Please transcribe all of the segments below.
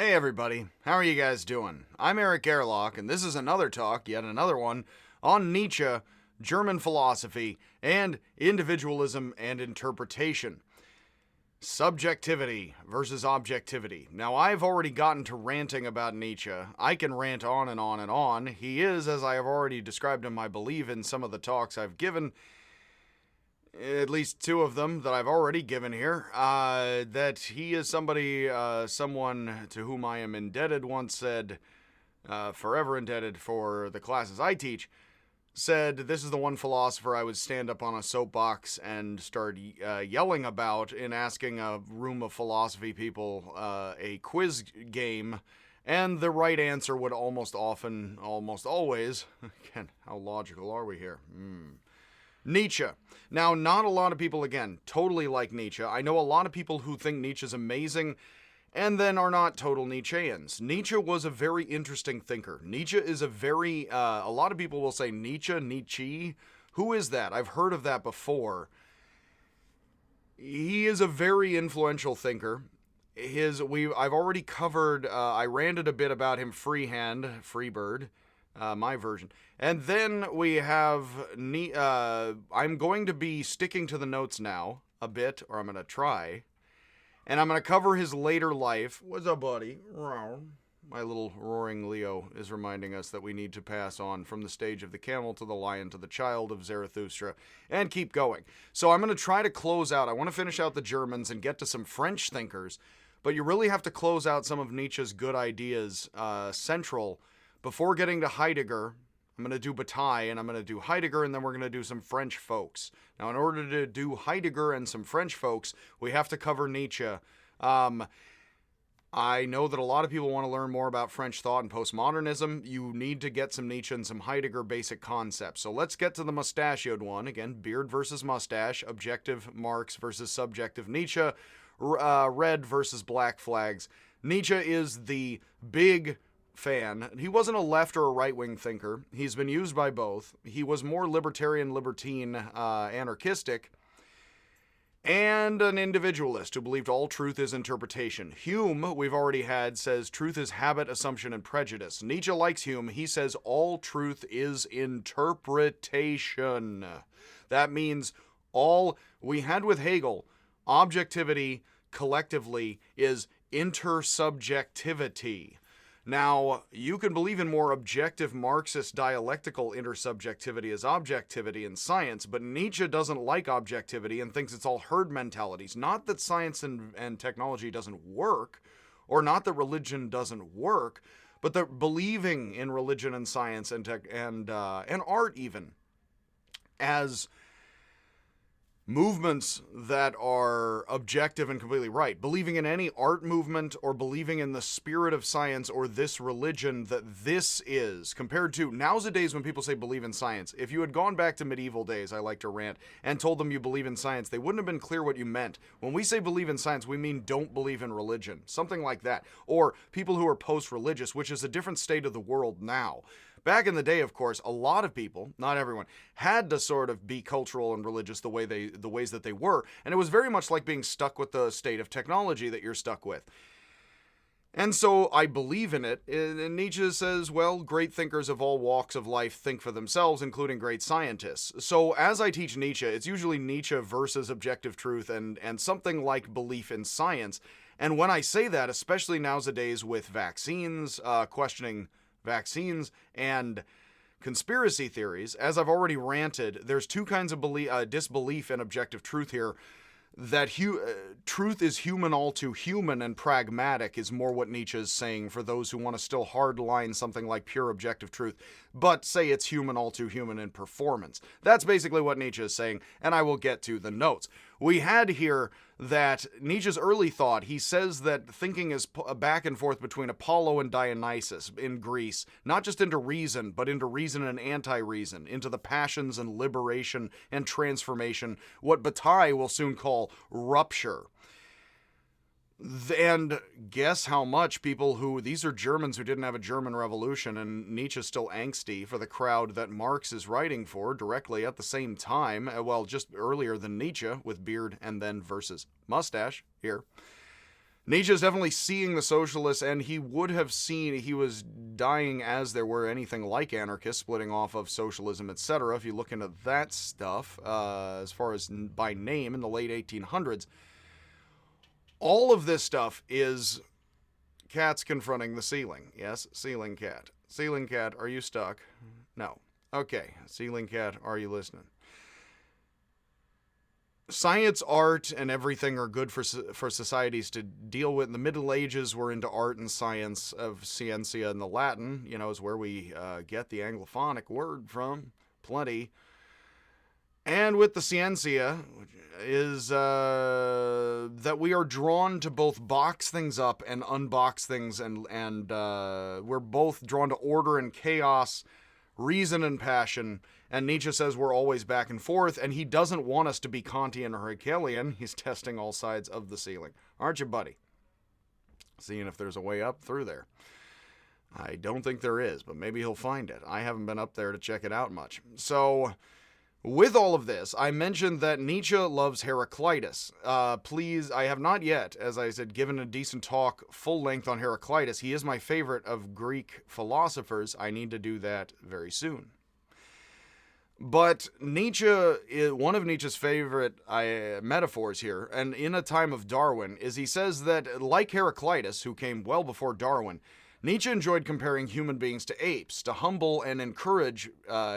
Hey everybody, how are you guys doing? I'm Eric Gerlach, and this is another talk, yet another one, on Nietzsche, German philosophy, and individualism and interpretation. Subjectivity versus objectivity. Now, I've already gotten to ranting about Nietzsche. I can rant on and on and on. He is, as I have already described him, I believe, in some of the talks I've given, at least two of them that I've already given here, that he is someone to whom I am indebted, once said, forever indebted for the classes I teach, said this is the one philosopher I would stand up on a soapbox and start yelling about in asking a room of philosophy people a quiz game, and the right answer would almost always, again, how logical are we here? Nietzsche. Now, not a lot of people, again, totally like Nietzsche. I know a lot of people who think Nietzsche's amazing and then are not total Nietzscheans. Nietzsche was a very interesting thinker. Nietzsche is a lot of people will say Nietzsche. Who is that? I've heard of that before. He is a very influential thinker. I've already covered, I ranted a bit about him Freebird, my version. And then we have, I'm going to be sticking to the notes now a bit, or I'm going to try. And I'm going to cover his later life. What's up, buddy? My little roaring Leo is reminding us that we need to pass on from the stage of the camel to the lion to the child of Zarathustra and keep going. So I'm going to try to close out. I want to finish out the Germans and get to some French thinkers, but you really have to close out some of Nietzsche's good ideas central before getting to Heidegger. I'm going to do Bataille, and I'm going to do Heidegger, and then we're going to do some French folks. Now, in order to do Heidegger and some French folks, we have to cover Nietzsche. I know that a lot of people want to learn more about French thought and postmodernism. You need to get some Nietzsche and some Heidegger basic concepts. So let's get to the mustachioed one. Again, beard versus mustache, objective Marx versus subjective Nietzsche, red versus black flags. Nietzsche is the big fan. He wasn't a left or a right-wing thinker. He's been used by both. He was more libertarian, libertine, anarchistic, and an individualist who believed all truth is interpretation. Hume, we've already had, says truth is habit, assumption, and prejudice. Nietzsche likes Hume. He says all truth is interpretation. That means all we had with Hegel, objectivity collectively is intersubjectivity. Now, you can believe in more objective Marxist dialectical intersubjectivity as objectivity in science, but Nietzsche doesn't like objectivity and thinks it's all herd mentalities. Not that science and technology doesn't work, or not that religion doesn't work, but that believing in religion and science and art even as movements that are objective and completely right. Believing in any art movement or believing in the spirit of science or this religion that this is, compared to nowadays when people say believe in science. If you had gone back to medieval days, I like to rant, and told them you believe in science, they wouldn't have been clear what you meant. When we say believe in science, we mean don't believe in religion. Something like that. Or people who are post-religious, which is a different state of the world now. Back in the day, of course, a lot of people, not everyone, had to sort of be cultural and religious the ways that they were, and it was very much like being stuck with the state of technology that you're stuck with. And so I believe in it. And Nietzsche says, well, great thinkers of all walks of life think for themselves, including great scientists. So as I teach Nietzsche, it's usually Nietzsche versus objective truth and something like belief in science. And when I say that, especially nowadays with vaccines, questioning vaccines and conspiracy theories, as I've already ranted, there's two kinds of disbelief in objective truth here. That truth is human all too human, and pragmatic is more what Nietzsche is saying for those who want to still hardline something like pure objective truth, but say it's human all too human in performance. That's basically what Nietzsche is saying, and I will get to the notes. We had here that Nietzsche's early thought, he says that thinking is back and forth between Apollo and Dionysus in Greece, not just into reason, but into reason and anti-reason, into the passions and liberation and transformation, what Bataille will soon call rupture. And guess how much these are Germans who didn't have a German revolution, and Nietzsche's still angsty for the crowd that Marx is writing for directly at the same time, well, just earlier than Nietzsche with beard and then versus mustache here. Nietzsche is definitely seeing the socialists, and he would have seen, he was dying as there were anything like anarchists splitting off of socialism, etc. If you look into that stuff, as far as by name in the late 1800s, all of this stuff is cats confronting the ceiling. Yes, ceiling cat. Ceiling cat, are you stuck? No. Okay, ceiling cat, are you listening? Science, art, and everything are good for societies to deal with. In the Middle Ages, we're into art and science, of scientia in the Latin, is where we get the Anglophonic word from, plenty. And with the scientia, is that we are drawn to both box things up and unbox things, and we're both drawn to order and chaos, reason and passion. And Nietzsche says we're always back and forth, and he doesn't want us to be Kantian or Hegelian. He's testing all sides of the ceiling. Aren't you, buddy? Seeing if there's a way up through there. I don't think there is, but maybe he'll find it. I haven't been up there to check it out much. So, with all of this, I mentioned that Nietzsche loves Heraclitus. Please, I have not yet, as I said, given a decent talk full length on Heraclitus. He is my favorite of Greek philosophers. I need to do that very soon. But Nietzsche, one of Nietzsche's favorite metaphors here, and in a time of Darwin, is he says that, like Heraclitus, who came well before Darwin, Nietzsche enjoyed comparing human beings to apes, to humble and encourage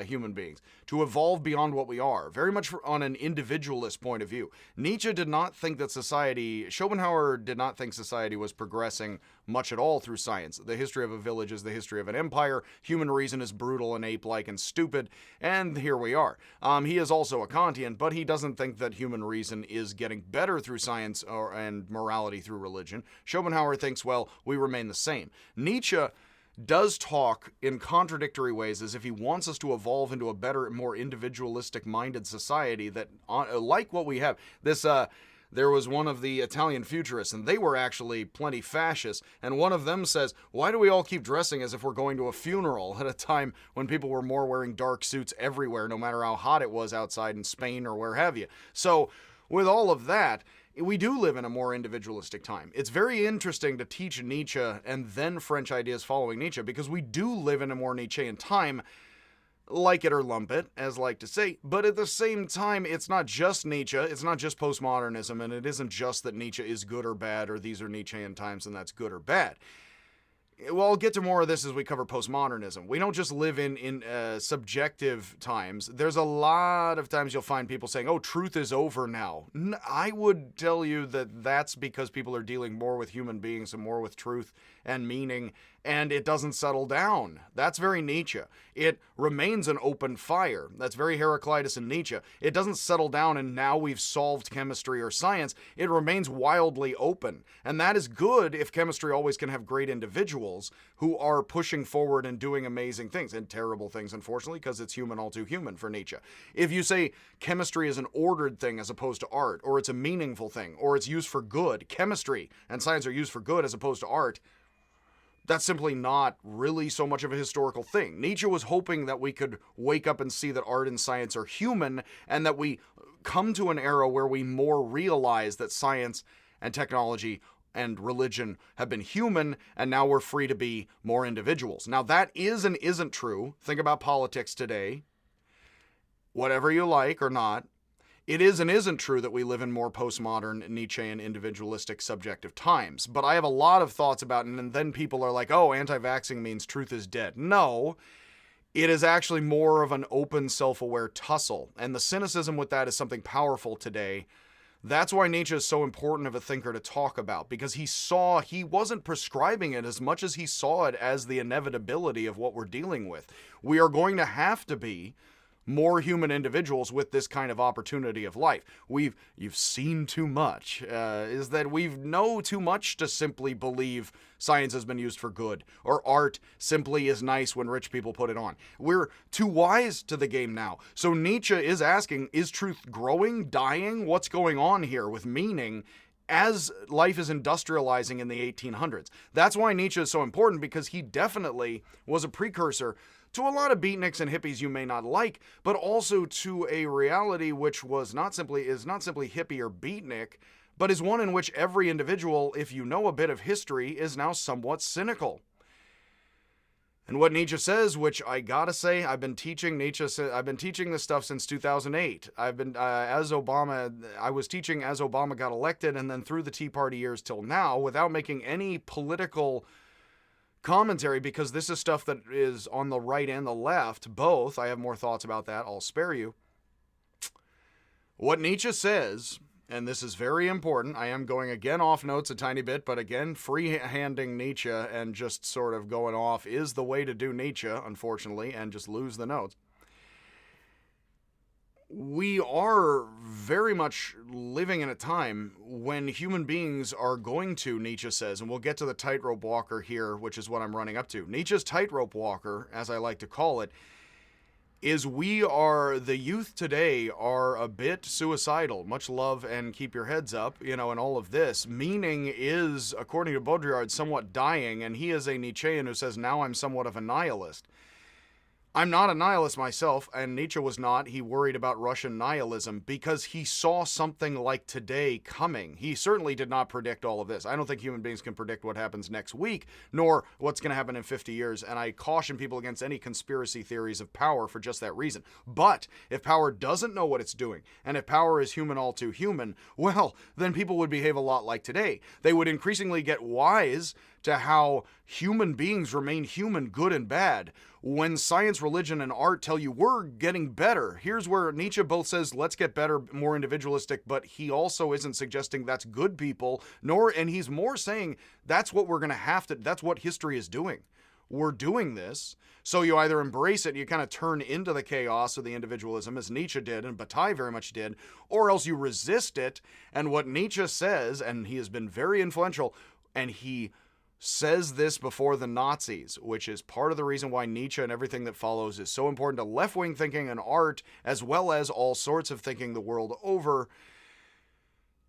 human beings, to evolve beyond what we are, very much on an individualist point of view. Nietzsche did not think that Schopenhauer did not think society was progressing much at all through science. The history of a village is the history of an empire. Human reason is brutal and ape-like and stupid, and here we are. He is also a Kantian, but he doesn't think that human reason is getting better through science and morality through religion. Schopenhauer thinks, well, we remain the same. Nietzsche does talk in contradictory ways, as if he wants us to evolve into a better, more individualistic-minded society that, like what we have. There was one of the Italian futurists, and they were actually plenty fascist, and one of them says, why do we all keep dressing as if we're going to a funeral at a time when people were more wearing dark suits everywhere, no matter how hot it was outside in Spain or where have you? So, with all of that, we do live in a more individualistic time. It's very interesting to teach Nietzsche and then French ideas following Nietzsche, because we do live in a more Nietzschean time, like it or lump it, as I like to say, but at the same time, it's not just Nietzsche, it's not just postmodernism, and it isn't just that Nietzsche is good or bad, or these are Nietzschean times and that's good or bad. Well, I'll get to more of this as we cover postmodernism. We don't just live in subjective times. There's a lot of times you'll find people saying, oh, truth is over now. I would tell you that that's because people are dealing more with human beings and more with truth and meaning, and it doesn't settle down. That's very Nietzsche. It remains an open fire. That's very Heraclitus and Nietzsche. It doesn't settle down and now we've solved chemistry or science. It remains wildly open. And that is good if chemistry always can have great individuals who are pushing forward and doing amazing things, and terrible things, unfortunately, because it's human all too human for Nietzsche. If you say chemistry is an ordered thing as opposed to art, or it's a meaningful thing, or it's used for good, chemistry and science are used for good as opposed to art, that's simply not really so much of a historical thing. Nietzsche was hoping that we could wake up and see that art and science are human, and that we come to an era where we more realize that science and technology and religion have been human, and now we're free to be more individuals. Now that is and isn't true. Think about politics today. Whatever you like or not, it is and isn't true that we live in more postmodern, Nietzschean, individualistic, subjective times. But I have a lot of thoughts about it, and then people are like, oh, anti-vaxxing means truth is dead. No, it is actually more of an open, self-aware tussle. And the cynicism with that is something powerful today. That's why Nietzsche is so important of a thinker to talk about, because he wasn't prescribing it as much as he saw it as the inevitability of what we're dealing with. We are going to have to be more human individuals with this kind of opportunity of life. You've seen too much, is that we know too much to simply believe science has been used for good, or art simply is nice when rich people put it on. We're too wise to the game now. So Nietzsche is asking, is truth growing, dying? What's going on here with meaning as life is industrializing in the 1800s? That's why Nietzsche is so important, because he definitely was a precursor to a lot of beatniks and hippies you may not like, but also to a reality which is not simply hippie or beatnik, but is one in which every individual, if you know a bit of history, is now somewhat cynical. And what Nietzsche says, which I gotta say, I've been teaching this stuff since 2008. I was teaching as Obama got elected, and then through the Tea Party years till now, without making any political commentary, because this is stuff that is on the right and the left, both. I have more thoughts about that, I'll spare you. What Nietzsche says, and this is very important, I am going again off notes a tiny bit, but again, free-handing Nietzsche and just sort of going off is the way to do Nietzsche, unfortunately, and just lose the notes. We are very much living in a time when human beings are going to, Nietzsche says, and we'll get to the tightrope walker here, which is what I'm running up to. Nietzsche's tightrope walker, as I like to call it, is the youth today are a bit suicidal. Much love and keep your heads up, and all of this. Meaning is, according to Baudrillard, somewhat dying, and he is a Nietzschean who says, now I'm somewhat of a nihilist. I'm not a nihilist myself, and Nietzsche was not. He worried about Russian nihilism because he saw something like today coming. He certainly did not predict all of this. I don't think human beings can predict what happens next week, nor what's going to happen in 50 years, and I caution people against any conspiracy theories of power for just that reason. But if power doesn't know what it's doing, and if power is human all too human, well, then people would behave a lot like today. They would increasingly get wise to how human beings remain human, good and bad. When science, religion, and art tell you we're getting better, here's where Nietzsche both says, let's get better, more individualistic, but he also isn't suggesting that's good people, and he's more saying that's what we're going to have to, that's what history is doing. We're doing this, so you either embrace it and you kind of turn into the chaos or the individualism, as Nietzsche did and Bataille very much did, or else you resist it. And what Nietzsche says, and he has been very influential, and he says this before the Nazis, which is part of the reason why Nietzsche and everything that follows is so important to left-wing thinking and art, as well as all sorts of thinking the world over.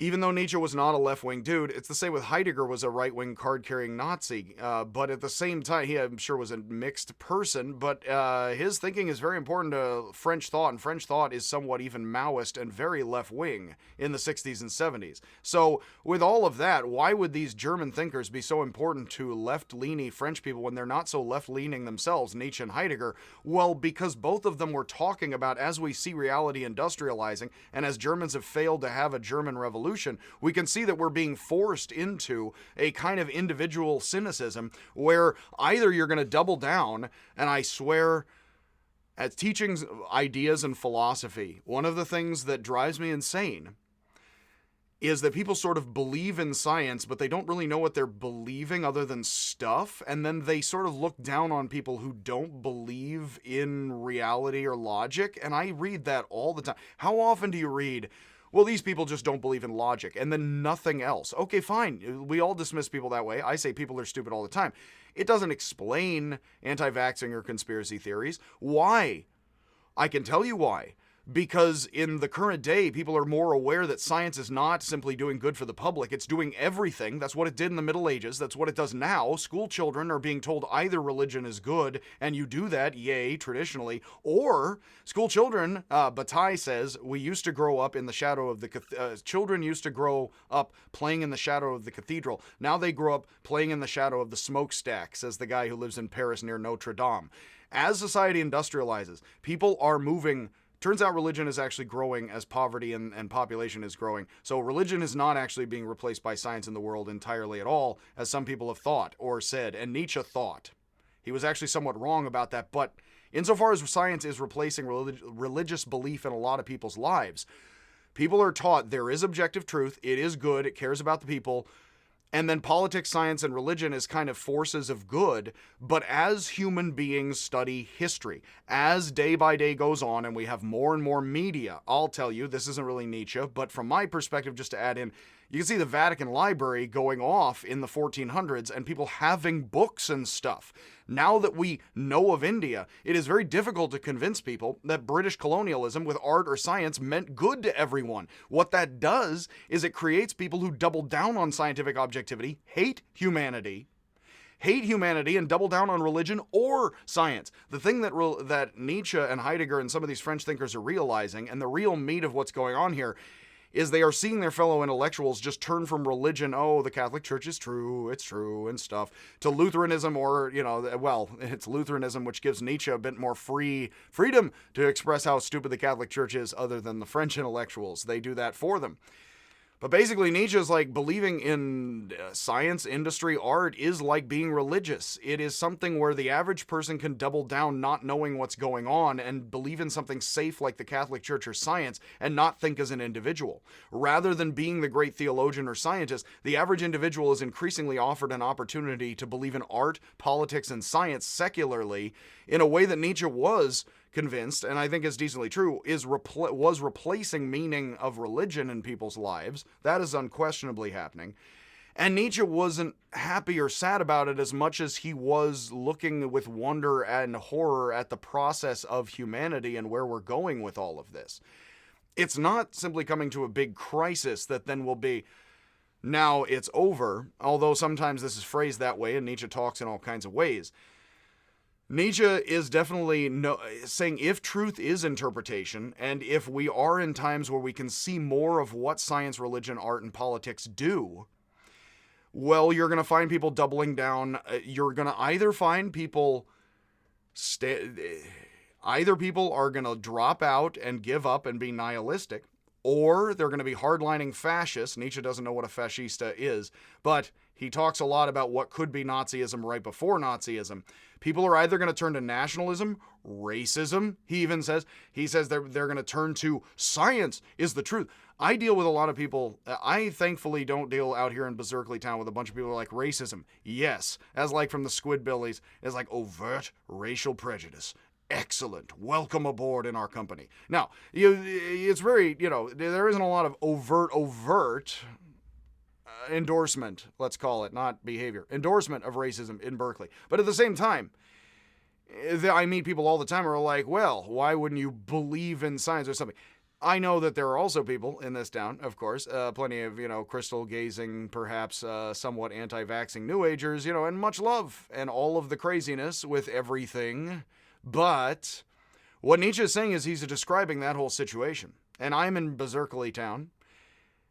Even though Nietzsche was not a left-wing dude, it's the same with Heidegger was a right-wing card-carrying Nazi. But at the same time, he, I'm sure, was a mixed person, but his thinking is very important to French thought, and French thought is somewhat even Maoist and very left-wing in the 60s and 70s. So with all of that, why would these German thinkers be so important to left-leaning French people when they're not so left-leaning themselves, Nietzsche and Heidegger? Well, because both of them were talking about, as we see reality industrializing, and as Germans have failed to have a German revolution, we can see that we're being forced into a kind of individual cynicism where either you're going to double down, and I swear, at teaching ideas and philosophy, one of the things that drives me insane is that people sort of believe in science, but they don't really know what they're believing other than stuff, and then they sort of look down on people who don't believe in reality or logic, and I read that all the time. How often do you read, well, these people just don't believe in logic, and then nothing else? Okay, fine. We all dismiss people that way. I say people are stupid all the time. It doesn't explain anti-vaxxing or conspiracy theories. Why? I can tell you why. Because in the current day, people are more aware that science is not simply doing good for the public. It's doing everything. That's what it did in the Middle Ages. That's what it does now. School children are being told either religion is good, and you do that, yay, traditionally, or school children, Bataille says, we used to grow up in the shadow of the, children used to grow up playing in the shadow of the cathedral. Now they grow up playing in the shadow of the smokestack, says the guy who lives in Paris near Notre Dame. As society industrializes, people are moving. Turns out religion is actually growing as poverty and population is growing. So religion is not actually being replaced by science in the world entirely at all, as some people have thought or said, and Nietzsche thought. He was actually somewhat wrong about that, but insofar as science is replacing religious belief in a lot of people's lives, people are taught there is objective truth, it is good, it cares about the people, and then politics, science, and religion is kind of forces of good. But as human beings study history, as day by day goes on and we have more and more media, I'll tell you, this isn't really Nietzsche, but from my perspective, just to add in, you can see the Vatican Library going off in the 1400s and people having books and stuff. Now that we know of India, it is very difficult to convince people that British colonialism with art or science meant good to everyone. What that does is it creates people who double down on scientific objectivity, hate humanity, and double down on religion or science. The thing that Nietzsche and Heidegger and some of these French thinkers are realizing, and the real meat of what's going on here, is they are seeing their fellow intellectuals just turn from religion, oh, the Catholic Church is true, it's true, and stuff, to Lutheranism, or, well, it's Lutheranism, which gives Nietzsche a bit more freedom to express how stupid the Catholic Church is, other than the French intellectuals. They do that for them. But basically, Nietzsche is like believing in science, industry, art is like being religious. It is something where the average person can double down not knowing what's going on and believe in something safe like the Catholic Church or science and not think as an individual. Rather than being the great theologian or scientist, the average individual is increasingly offered an opportunity to believe in art, politics, and science secularly in a way that Nietzsche was convinced, and I think is decently true, was replacing meaning of religion in people's lives. That is unquestionably happening. And Nietzsche wasn't happy or sad about it as much as he was looking with wonder and horror at the process of humanity and where we're going with all of this. It's not simply coming to a big crisis that then will be, now it's over, although sometimes this is phrased that way, and Nietzsche talks in all kinds of ways. Nietzsche is definitely saying if truth is interpretation, and if we are in times where we can see more of what science, religion, art, and politics do, well, you're going to find people doubling down. You're going to either find people, either people are going to drop out and give up and be nihilistic, or they're going to be hardlining fascists. Nietzsche doesn't know what a fascista is, but he talks a lot about what could be Nazism right before Nazism. People are either going to turn to nationalism, racism, he says they're going to turn to science is the truth. I deal with a lot of people. I thankfully don't deal out here in Berserkly Town with a bunch of people who are like racism. Yes, as like from the Squidbillies, is like overt racial prejudice. Excellent. Welcome aboard in our company. Now, it's very, there isn't a lot of overt endorsement, let's call it, not behavior, endorsement of racism in Berkeley. But at the same time, I meet people all the time who are like, well, why wouldn't you believe in science or something? I know that there are also people in this town, of course, plenty of, crystal gazing, perhaps somewhat anti-vaxxing New Agers, and much love and all of the craziness with everything. But what Nietzsche is saying is he's describing that whole situation. And I'm in Berserkly Town,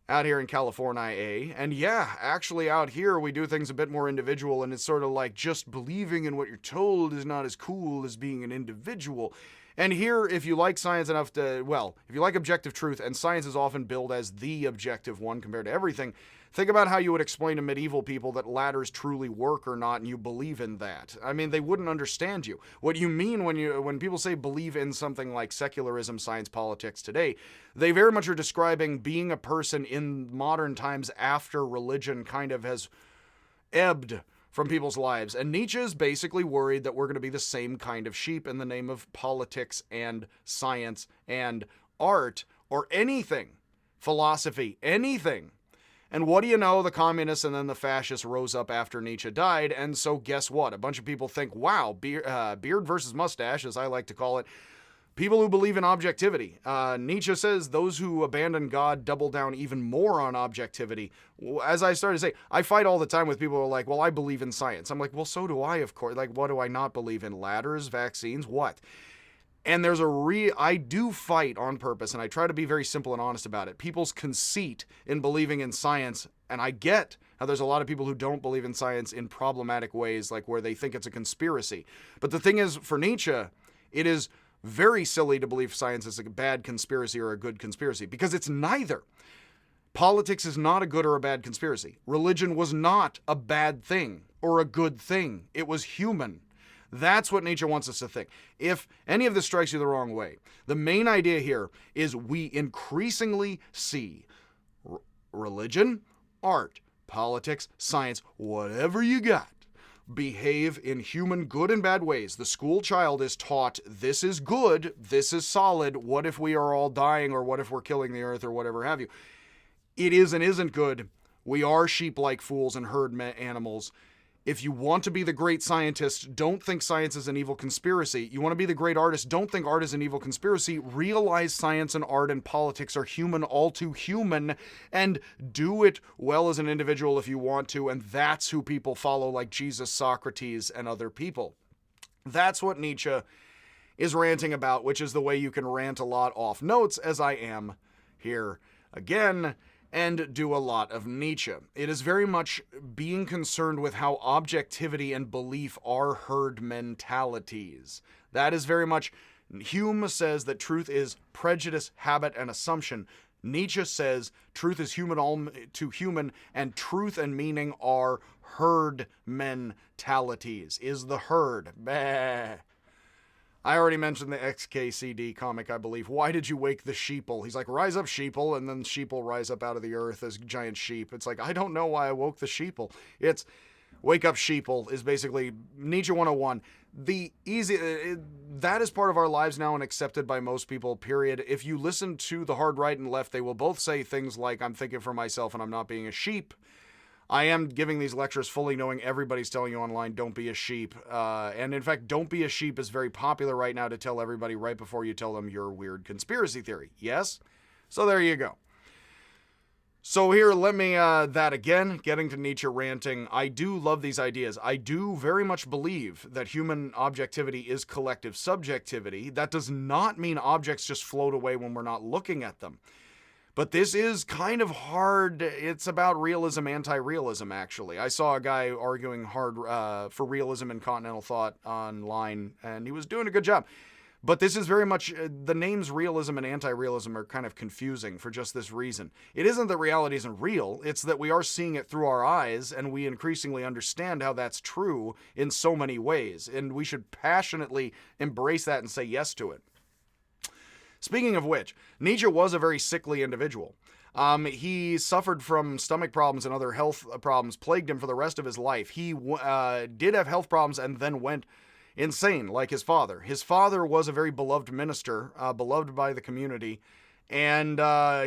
out here in California, and yeah, actually out here we do things a bit more individual, and it's sort of like just believing in what you're told is not as cool as being an individual. And here, if you like science enough to, if you like objective truth, and science is often billed as the objective one compared to everything, think about how you would explain to medieval people that ladders truly work or not, and you believe in that. I mean, they wouldn't understand you. What you mean when people say believe in something like secularism, science, politics today, they very much are describing being a person in modern times after religion kind of has ebbed from people's lives. And Nietzsche is basically worried that we're going to be the same kind of sheep in the name of politics and science and art or anything, philosophy, anything. And what do you know? The communists and then the fascists rose up after Nietzsche died. And so guess what? A bunch of people think, wow, beard versus mustache, as I like to call it. People who believe in objectivity. Nietzsche says those who abandon God double down even more on objectivity. As I started to say, I fight all the time with people who are like, well, I believe in science. I'm like, well, so do I, of course. Like, what do I not believe in? Ladders, vaccines, what? And there's I do fight on purpose, and I try to be very simple and honest about it. People's conceit in believing in science, and I get how there's a lot of people who don't believe in science in problematic ways, like where they think it's a conspiracy. But the thing is, for Nietzsche, it is very silly to believe science is a bad conspiracy or a good conspiracy, because it's neither. Politics is not a good or a bad conspiracy. Religion was not a bad thing or a good thing. It was human. That's what Nietzsche wants us to think. If any of this strikes you the wrong way, the main idea here is we increasingly see religion, art, politics, science, whatever you got, behave in human good and bad ways. The school child is taught this is good, this is solid, what if we are all dying, or what if we're killing the earth, or whatever have you. It is and isn't good. We are sheep-like fools and herd animals. If you want to be the great scientist, don't think science is an evil conspiracy. You want to be the great artist, don't think art is an evil conspiracy. Realize science and art and politics are human, all too human, and do it well as an individual if you want to, and that's who people follow, like Jesus, Socrates, and other people. That's what Nietzsche is ranting about, which is the way you can rant a lot off notes, as I am here. again, and do a lot of Nietzsche. It is very much being concerned with how objectivity and belief are herd mentalities. That is very much, Hume says that truth is prejudice, habit, and assumption. Nietzsche says truth is human to human, and truth and meaning are herd mentalities. Is the herd. Bah. I already mentioned the XKCD comic, I believe. Why did you wake the sheeple? He's like, rise up, sheeple, and then sheeple rise up out of the earth as giant sheep. It's like, I don't know why I woke the sheeple. It's, wake up, sheeple, is basically Nietzsche 101. That is part of our lives now and accepted by most people, period. If you listen to the hard right and left, they will both say things like, I'm thinking for myself and I'm not being a sheep. I am giving these lectures fully knowing everybody's telling you online, don't be a sheep. And in fact, don't be a sheep is very popular right now to tell everybody right before you tell them your weird conspiracy theory. Yes? So there you go. So here, let me, that again, getting to Nietzsche ranting. I do love these ideas. I do very much believe that human objectivity is collective subjectivity. That does not mean objects just float away when we're not looking at them. But this is kind of hard. It's about realism, anti-realism, actually. I saw a guy arguing hard for realism and continental thought online, and he was doing a good job. But this is very much, the names realism and anti-realism are kind of confusing for just this reason. It isn't that reality isn't real, it's that we are seeing it through our eyes, and we increasingly understand how that's true in so many ways, and we should passionately embrace that and say yes to it. Speaking of which, Nietzsche was a very sickly individual. He suffered from stomach problems and other health problems, plagued him for the rest of his life. He did have health problems and then went insane, like his father. His father was a very beloved minister, beloved by the community, and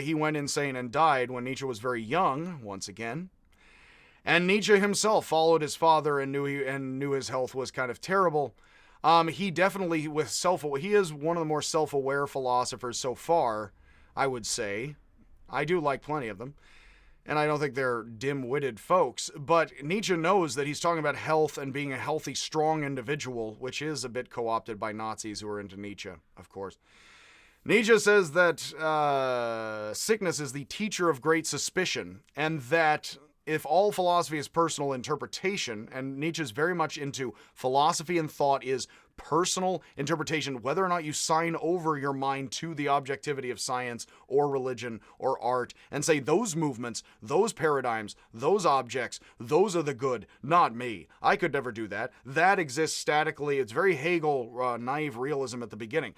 he went insane and died when Nietzsche was very young, once again. And Nietzsche himself followed his father and knew his health was kind of terrible. He definitely, he is one of the more self-aware philosophers so far, I would say. I do like plenty of them, and I don't think they're dim-witted folks, but Nietzsche knows that he's talking about health and being a healthy, strong individual, which is a bit co-opted by Nazis who are into Nietzsche, of course. Nietzsche says that sickness is the teacher of great suspicion, and that if all philosophy is personal interpretation, and Nietzsche's very much into philosophy and thought is personal interpretation, whether or not you sign over your mind to the objectivity of science or religion or art and say those movements, those paradigms, those objects, those are the good, not me. I could never do that. That exists statically. It's very Hegel, naive realism at the beginning.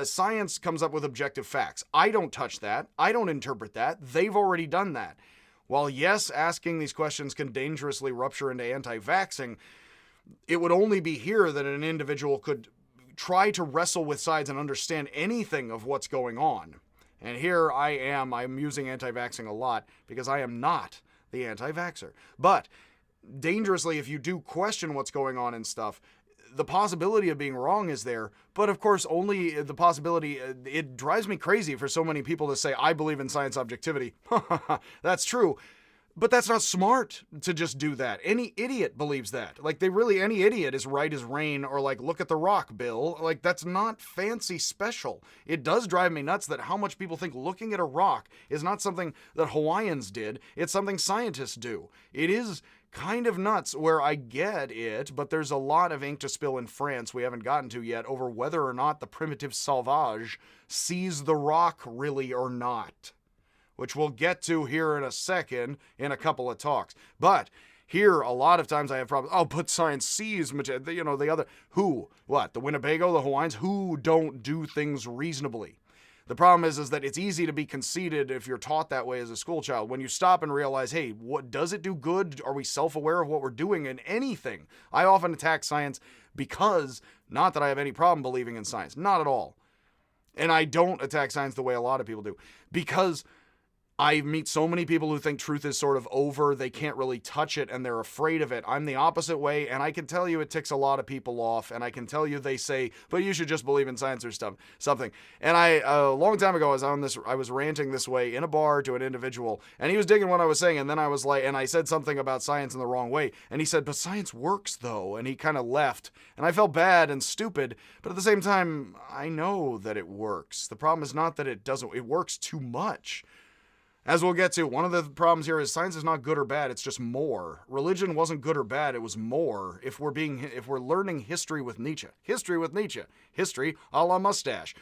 Science comes up with objective facts. I don't touch that. I don't interpret that. They've already done that. While yes, asking these questions can dangerously rupture into anti-vaxxing, it would only be here that an individual could try to wrestle with sides and understand anything of what's going on. And here I'm using anti-vaxxing a lot because I am not the anti-vaxxer. But dangerously, if you do question what's going on and stuff, the possibility of being wrong is there, but of course only the possibility. It drives me crazy for so many people to say, I believe in science objectivity. That's true, but that's not smart to just do that. Any idiot believes that. Like, any idiot is right as rain, or like, look at the rock, Bill. Like, that's not fancy special. It does drive me nuts that how much people think looking at a rock is not something that Hawaiians did. It's something scientists do. It is kind of nuts where I get it, but there's a lot of ink to spill in France we haven't gotten to yet over whether or not the primitive sauvage sees the rock really or not, which we'll get to here in a second in a couple of talks. But here, a lot of times I have problems. Oh, but science sees, the other, who? What? The Winnebago, the Hawaiians, who don't do things reasonably. The problem is that it's easy to be conceited if you're taught that way as a school child. When you stop and realize, hey, what does it do good? Are we self-aware of what we're doing in anything? I often attack science because, not that I have any problem believing in science, not at all. And I don't attack science the way a lot of people do, because I meet so many people who think truth is sort of over, they can't really touch it, and they're afraid of it. I'm the opposite way, and I can tell you it ticks a lot of people off, and I can tell you they say, but you should just believe in science or something. And a long time ago, I was ranting this way in a bar to an individual, and he was digging what I was saying, and then I was like, and I said something about science in the wrong way, and he said, but science works, though, and he kind of left, and I felt bad and stupid, but at the same time, I know that it works. The problem is not that it doesn't, it works too much. As we'll get to, one of the problems here is science is not good or bad, it's just more. Religion wasn't good or bad, it was more. If we're learning history with Nietzsche. History with Nietzsche. History a la mustache.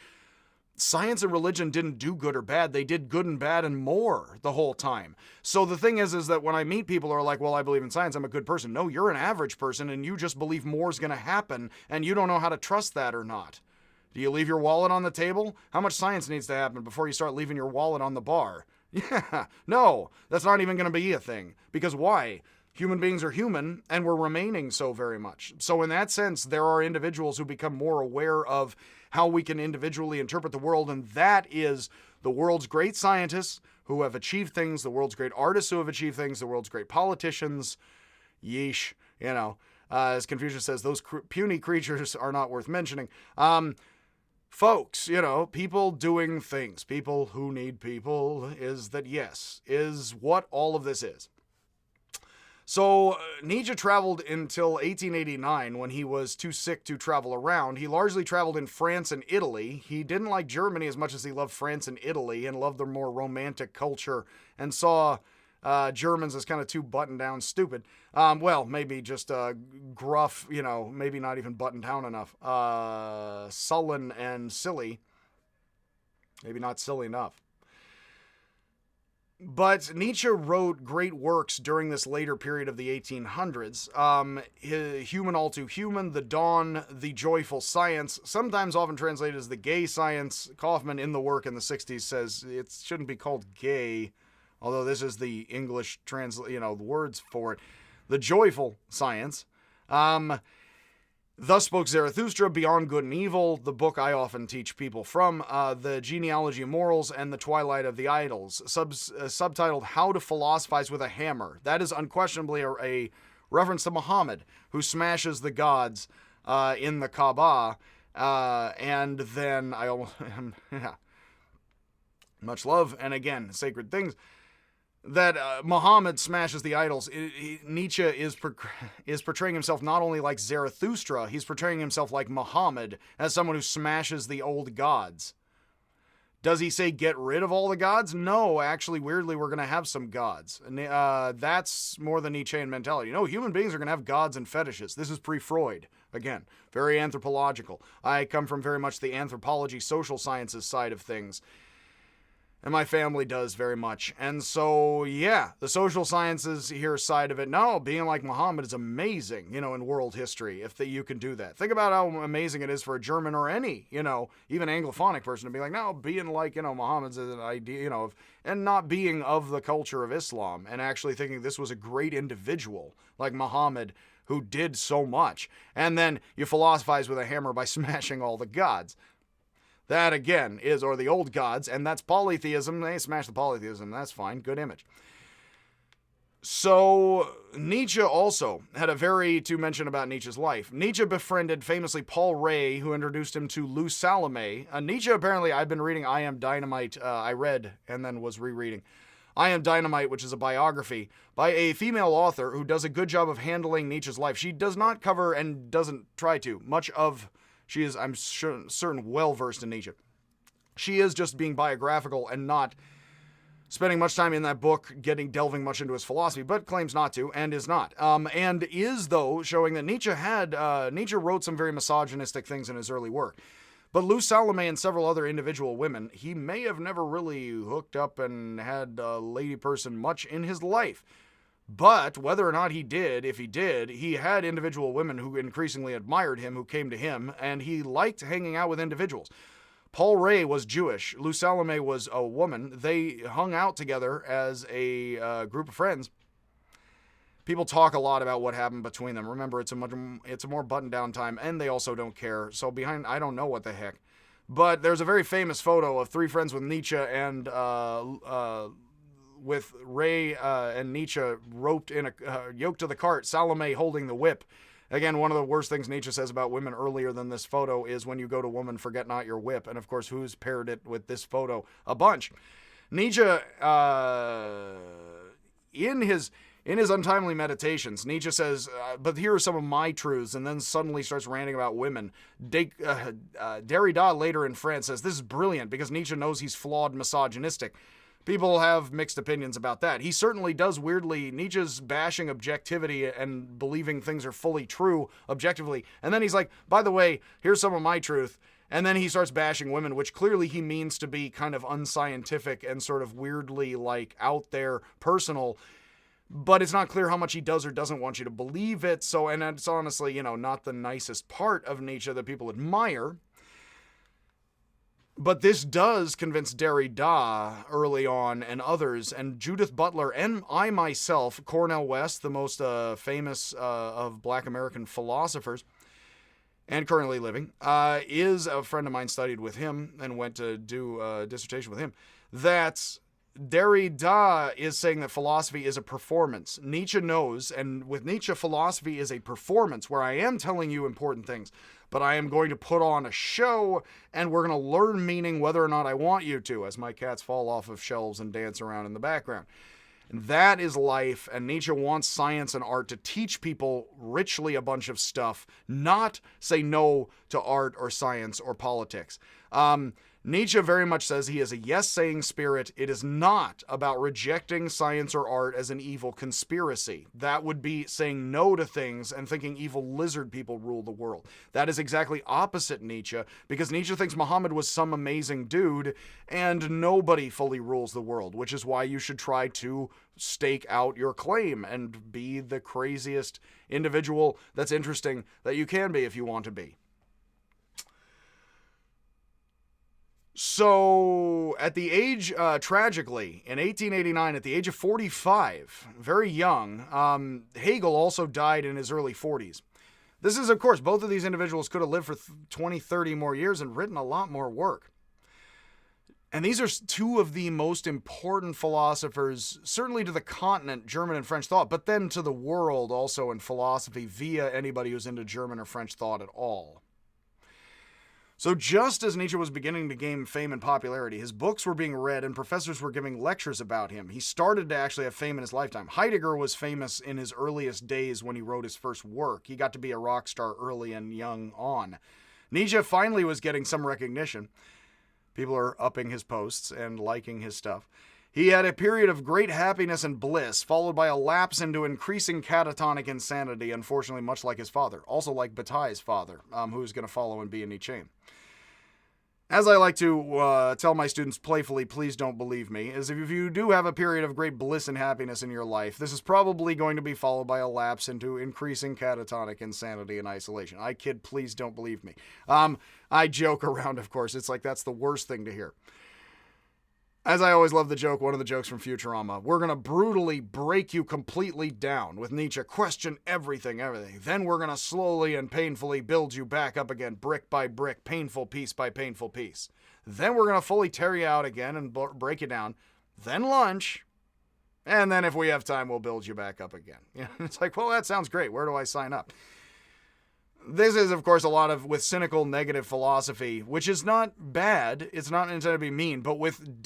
Science and religion didn't do good or bad, they did good and bad and more the whole time. So the thing is that when I meet people who are like, well, I believe in science, I'm a good person. No, you're an average person and you just believe more is going to happen and you don't know how to trust that or not. Do you leave your wallet on the table? How much science needs to happen before you start leaving your wallet on the bar? Yeah, no, that's not even going to be a thing. Because why? Human beings are human, and we're remaining so very much. So in that sense, there are individuals who become more aware of how we can individually interpret the world, and that is the world's great scientists who have achieved things, the world's great artists who have achieved things, the world's great politicians. Yeesh, as Confucius says, those puny creatures are not worth mentioning. Folks, people doing things, people who need people, is what all of this is. So Nietzsche traveled until 1889 when he was too sick to travel around. He largely traveled in France and Italy. He didn't like Germany as much as he loved France and Italy and loved their more romantic culture and saw Germans as kind of too buttoned down stupid. Well, maybe just gruff, maybe not even buttoned down enough. Sullen and silly. Maybe not silly enough. But Nietzsche wrote great works during this later period of the 1800s. Human All Too Human, The Dawn, The Joyful Science, sometimes often translated as The Gay Science. Kaufman in the work in the 60s says it shouldn't be called gay, although this is the English words for it. The Joyful Science. Thus Spoke Zarathustra, Beyond Good and Evil, the book I often teach people from, The Genealogy of Morals, and The Twilight of the Idols, subtitled How to Philosophize with a Hammer. That is unquestionably a reference to Muhammad, who smashes the gods in the Kaaba, and then much love, and again, sacred things. That Muhammad smashes the idols. Nietzsche is portraying himself not only like Zarathustra, he's portraying himself like Muhammad, as someone who smashes the old gods. Does he say get rid of all the gods? No, actually, weirdly, we're going to have some gods. That's more the Nietzschean mentality. No, human beings are going to have gods and fetishes. This is pre-Freud. Again, very anthropological. I come from very much the anthropology, social sciences side of things. And my family does very much. And so, the social sciences here side of it, no, being like Muhammad is amazing, in world history, if you can do that. Think about how amazing it is for a German or any, even Anglophonic person to be like, no, being like, Muhammad's an idea, and not being of the culture of Islam, and actually thinking this was a great individual, like Muhammad, who did so much. And then you philosophize with a hammer by smashing all the gods. That, again, or the old gods, and that's polytheism. They smash the polytheism. That's fine. Good image. So, Nietzsche also had to mention about Nietzsche's life. Nietzsche befriended, famously, Paul Ray, who introduced him to Lou Salome. Nietzsche, apparently, I've been reading I Am Dynamite. I read and then was rereading. I Am Dynamite, which is a biography by a female author who does a good job of handling Nietzsche's life. She does not cover and doesn't try to much of... She is, I'm certain, well-versed in Nietzsche. She is just being biographical and not spending much time in that book delving much into his philosophy, but claims not to and is not. And is, though, showing that Nietzsche wrote some very misogynistic things in his early work. But Lou Salome and several other individual women, he may have never really hooked up and had a lady person much in his life. But whether or not he did, if he did, he had individual women who increasingly admired him, who came to him, and he liked hanging out with individuals. Paul Ray was Jewish. Lou Salome was a woman. They hung out together as a group of friends. People talk a lot about what happened between them. Remember, it's a more buttoned-down time, and they also don't care. So I don't know what the heck. But there's a very famous photo of three friends with Nietzsche and... with Ray and Nietzsche roped in yoked to the cart, Salome holding the whip. Again, one of the worst things Nietzsche says about women earlier than this photo is when you go to woman, forget not your whip. And of course, who's paired it with this photo? A bunch. Nietzsche, in his Untimely Meditations, Nietzsche says, but here are some of my truths, and then suddenly starts ranting about women. Derrida later in France says, this is brilliant because Nietzsche knows he's flawed, misogynistic. People have mixed opinions about that. He certainly does weirdly. Nietzsche's bashing objectivity and believing things are fully true objectively. And then he's like, by the way, here's some of my truth. And then he starts bashing women, which clearly he means to be kind of unscientific and sort of weirdly like out there personal. But it's not clear how much he does or doesn't want you to believe it. So, and it's honestly, not the nicest part of Nietzsche that people admire. But this does convince Derrida early on and others, and Judith Butler and I myself, Cornel West, the most famous of Black American philosophers, and currently living, is a friend of mine, studied with him and went to do a dissertation with him, that Derrida is saying that philosophy is a performance. Nietzsche knows, and with Nietzsche, philosophy is a performance where I am telling you important things, but I am going to put on a show, and we're going to learn meaning whether or not I want you to, as my cats fall off of shelves and dance around in the background. And that is life, and Nietzsche wants science and art to teach people richly a bunch of stuff, not say no to art or science or politics. Nietzsche very much says he is a yes-saying spirit. It is not about rejecting science or art as an evil conspiracy. That would be saying no to things and thinking evil lizard people rule the world. That is exactly opposite Nietzsche, because Nietzsche thinks Muhammad was some amazing dude and nobody fully rules the world, which is why you should try to stake out your claim and be the craziest individual that's interesting that you can be if you want to be. So, at the age, tragically, in 1889, at the age of 45, very young, Hegel also died in his early 40s. This is, of course, both of these individuals could have lived for 20, 30 more years and written a lot more work. And these are two of the most important philosophers, certainly to the continent, German and French thought, but then to the world also in philosophy via anybody who's into German or French thought at all. So just as Nietzsche was beginning to gain fame and popularity, his books were being read and professors were giving lectures about him. He started to actually have fame in his lifetime. Heidegger was famous in his earliest days when he wrote his first work. He got to be a rock star early and young on. Nietzsche finally was getting some recognition. People are upping his posts and liking his stuff. He had a period of great happiness and bliss, followed by a lapse into increasing catatonic insanity, unfortunately much like his father, also like Bataille's father, who's going to follow and be a Nietzschean. As I like to tell my students playfully, please don't believe me, is if you do have a period of great bliss and happiness in your life, this is probably going to be followed by a lapse into increasing catatonic insanity and isolation. I kid, please don't believe me. I joke around, of course. It's like that's the worst thing to hear. As I always love the joke, one of the jokes from Futurama, we're going to brutally break you completely down with Nietzsche, question everything. Then we're going to slowly and painfully build you back up again, brick by brick, painful piece by painful piece. Then we're going to fully tear you out again and break you down. Then lunch. And then if we have time, we'll build you back up again. It's like, well, that sounds great. Where do I sign up? This is, of course, a lot of with cynical, negative philosophy, which is not bad. It's not intended to be mean, but with